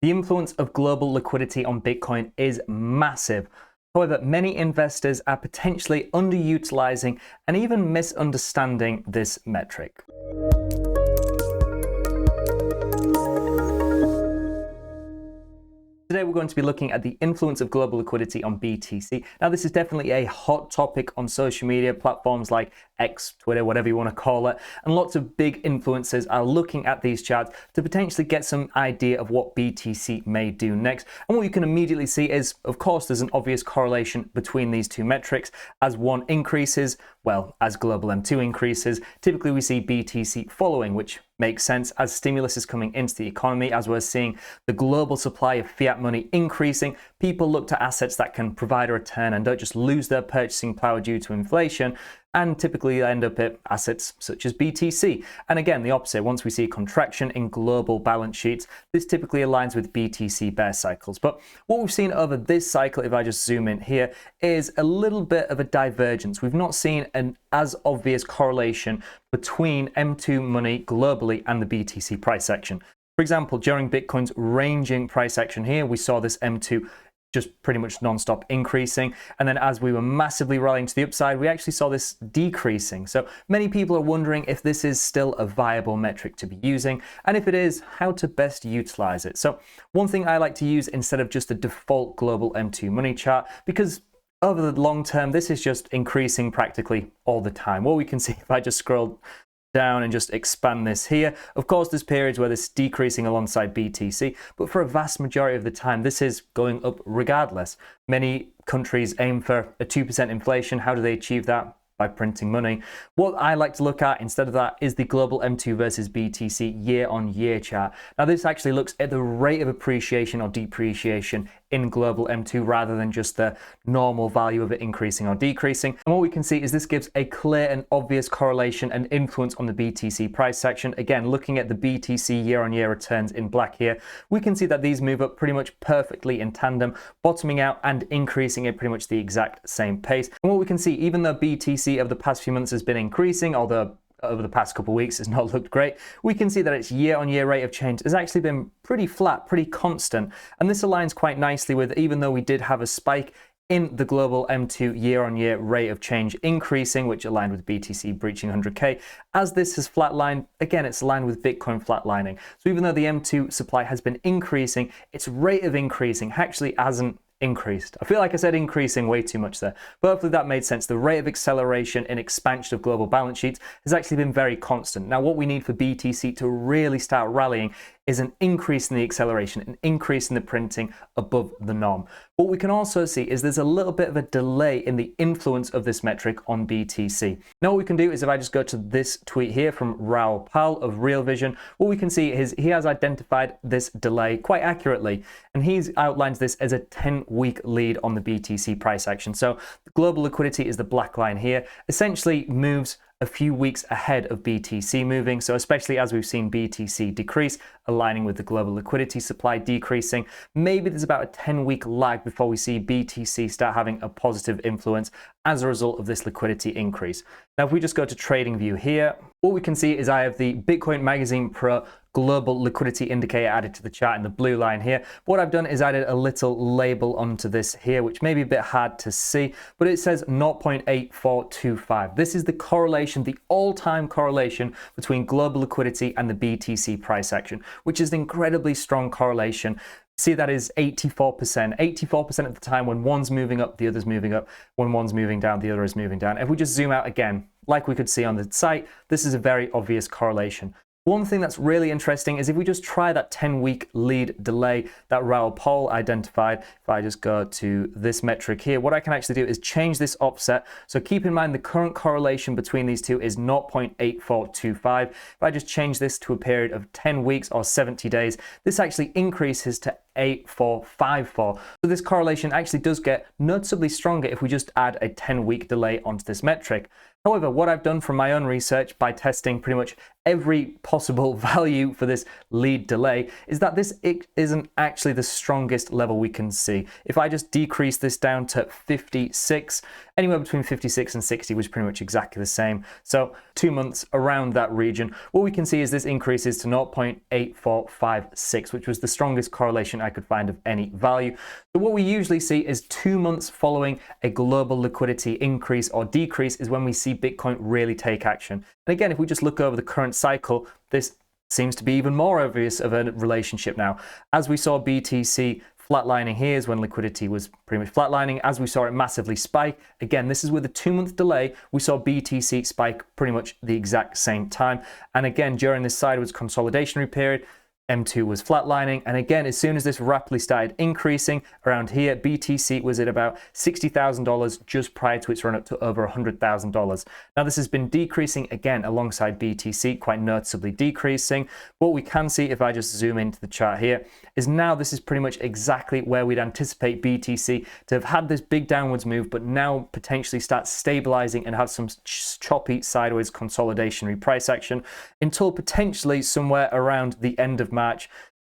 The influence of global liquidity on Bitcoin is massive. However, many investors are potentially underutilizing and even misunderstanding this metric. Today we're going to be looking at the influence of global liquidity on BTC. Now this is definitely a hot topic on social media platforms like X, Twitter, whatever you want to call it, and lots of big influencers are looking at these charts to potentially get some idea of what BTC may do next. And what you can immediately see is, of course, there's an obvious correlation between these two metrics. As one increases, well, as global M2 increases, typically we see BTC following, which makes sense as stimulus is coming into the economy. As we're seeing the global supply of fiat money increasing, people look to assets that can provide a return and don't just lose their purchasing power due to inflation, and typically end up at assets such as BTC. And again, the opposite, once we see a contraction in global balance sheets, this typically aligns with BTC bear cycles. But what we've seen over this cycle, if I just zoom in here, is a little bit of a divergence. We've not seen an as obvious correlation between M2 money globally and the BTC price action. For example, during Bitcoin's ranging price action here, we saw this M2 just pretty much non-stop increasing. And then as we were massively rallying to the upside, we actually saw this decreasing. So many people are wondering if this is still a viable metric to be using, and if it is, how to best utilize it. So one thing I like to use instead of just a default global M2 money chart, because over the long term, this is just increasing practically all the time. What we can see if I just scroll down and just expand this here. Of course, there's periods where this is decreasing alongside BTC, but for a vast majority of the time, this is going up regardless. Many countries aim for a 2% inflation. How do they achieve that? By printing money. What I like to look at instead of that is the global M2 versus BTC year-on-year chart. Now this actually looks at the rate of appreciation or depreciation in global M2 rather than just the normal value of it increasing or decreasing. And what we can see is this gives a clear and obvious correlation and influence on the BTC price section. Again, looking at the BTC year-on-year returns in black here, we can see that these move up pretty much perfectly in tandem, bottoming out and increasing at pretty much the exact same pace. And what we can see, even though BTC over the past few months has been increasing, although over the past couple of weeks has not looked great, we can see that its year-on-year rate of change has actually been pretty flat, pretty constant. And this aligns quite nicely with, even though we did have a spike in the global M2 year-on-year rate of change increasing, which aligned with BTC breaching 100K, as this has flatlined, again, it's aligned with Bitcoin flatlining. So even though the M2 supply has been increasing, its rate of increasing actually hasn't increased. I feel like I said increasing way too much there, but hopefully that made sense. The rate of acceleration and expansion of global balance sheets has actually been very constant. Now what we need for BTC to really start rallying is an increase in the acceleration, an increase in the printing above the norm. What we can also see is there's a little bit of a delay in the influence of this metric on BTC. Now what we can do is if I just go to this tweet here from Raoul Pal of Real Vision, what we can see is he has identified this delay quite accurately, and he's outlines this as a 10-week lead on the BTC price action. So the global liquidity is the black line here, essentially moves a few weeks ahead of BTC moving. So especially as we've seen BTC decrease, aligning with the global liquidity supply decreasing, maybe there's about a 10-week lag before we see BTC start having a positive influence as a result of this liquidity increase. Now, if we just go to TradingView here, what we can see is I have the Bitcoin Magazine Pro global liquidity indicator added to the chart in the blue line here. What I've done is added a little label onto this here, which may be a bit hard to see, but it says 0.8425. This is the correlation, the all-time correlation between global liquidity and the BTC price action, which is an incredibly strong correlation. See, that is 84%. 84% of the time when one's moving up, the other's moving up. When one's moving down, the other is moving down. If we just zoom out again, like we could see on the site, this is a very obvious correlation. One thing that's really interesting is if we just try that 10-week lead delay that Raoul Pal identified, if I just go to this metric here, what I can actually do is change this offset. So keep in mind the current correlation between these two is 0.8425. If I just change this to a period of 10 weeks or 70 days, this actually increases to 0.8454. So this correlation actually does get noticeably stronger if we just add a 10-week delay onto this metric. However, what I've done from my own research by testing pretty much every possible value for this lead delay is that this isn't actually the strongest level we can see. If I just decrease this down to 56, anywhere between 56 and 60 was pretty much exactly the same. So 2 months around that region, what we can see is this increases to 0.8456, which was the strongest correlation I could find of any value. So what we usually see is 2 months following a global liquidity increase or decrease is when we see Bitcoin really take action. And again, if we just look over the current cycle, this seems to be even more obvious of a relationship now. As we saw BTC flatlining here is when liquidity was pretty much flatlining. As we saw it massively spike, again, this is with a 2-month delay, we saw BTC spike pretty much the exact same time. And again, during this sideways consolidationary period, M2 was flatlining, and again, as soon as this rapidly started increasing around here, BTC was at about $60,000 just prior to its run up to over $100,000. Now this has been decreasing again alongside BTC, quite noticeably decreasing. What we can see if I just zoom into the chart here is now this is pretty much exactly where we'd anticipate BTC to have had this big downwards move, but now potentially start stabilizing and have some choppy sideways consolidationary price action until potentially somewhere around the end of March,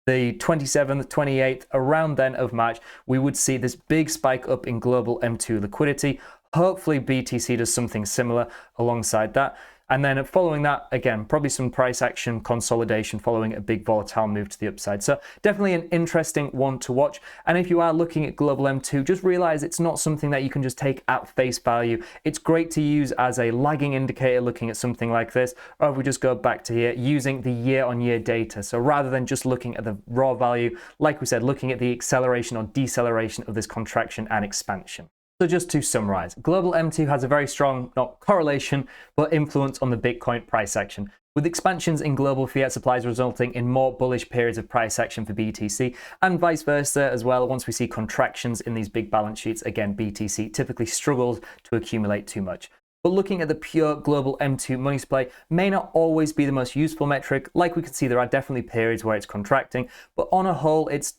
the 27th, 28th, around then of March, we would see this big spike up in global M2 liquidity. Hopefully BTC does something similar alongside that. And then following that, again, probably some price action consolidation following a big volatile move to the upside. So definitely an interesting one to watch. And if you are looking at global M2, just realize it's not something that you can just take at face value. It's great to use as a lagging indicator looking at something like this, or if we just go back to here, using the year-on-year data. So rather than just looking at the raw value, like we said, looking at the acceleration or deceleration of this contraction and expansion. So just to summarize, global M2 has a very strong, not correlation, but influence on the Bitcoin price action, with expansions in global fiat supplies resulting in more bullish periods of price action for BTC, and vice versa as well. Once we see contractions in these big balance sheets, again, BTC typically struggles to accumulate too much. But looking at the pure global M2 money supply may not always be the most useful metric. Like we can see, there are definitely periods where it's contracting, but on a whole, it's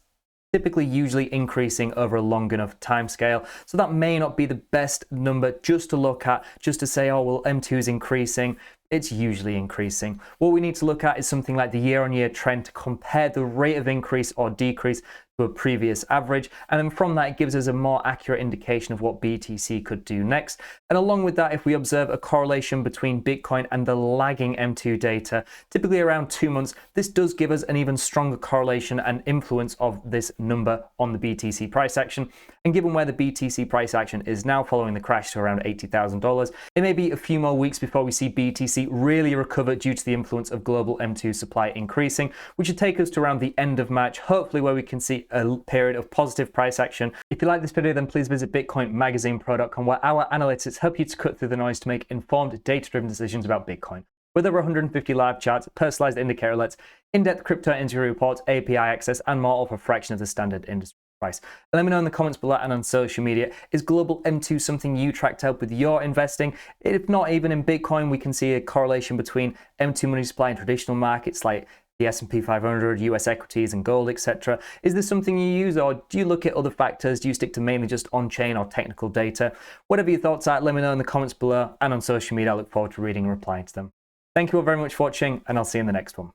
typically usually increasing over a long enough time scale. So that may not be the best number just to look at, just to say, oh, well, M2 is increasing. It's usually increasing. What we need to look at is something like the year-on-year trend to compare the rate of increase or decrease to a previous average. And then from that, it gives us a more accurate indication of what BTC could do next. And along with that, if we observe a correlation between Bitcoin and the lagging M2 data, typically around 2 months, this does give us an even stronger correlation and influence of this number on the BTC price action. And given where the BTC price action is now following the crash to around $80,000, it may be a few more weeks before we see BTC really recover due to the influence of global M2 supply increasing, which would take us to around the end of March, hopefully where we can see a period of positive price action. If you like this video, then please visit bitcoinmagazinepro.com, where our analytics help you to cut through the noise to make informed, data-driven decisions about Bitcoin. With over 150 live charts, personalized indicator alerts, in-depth crypto interview reports, API access, and more, all for a fraction of the standard industry price. And let me know in the comments below and on social media, is global M2 something you track to help with your investing? If not, even in Bitcoin, we can see a correlation between M2 money supply and traditional markets like the S&P 500, US equities and gold, etc. Is this something you use, or do you look at other factors? Do you stick to mainly just on-chain or technical data? Whatever your thoughts are, let me know in the comments below and on social media. I look forward to reading and replying to them. Thank you all very much for watching, and I'll see you in the next one.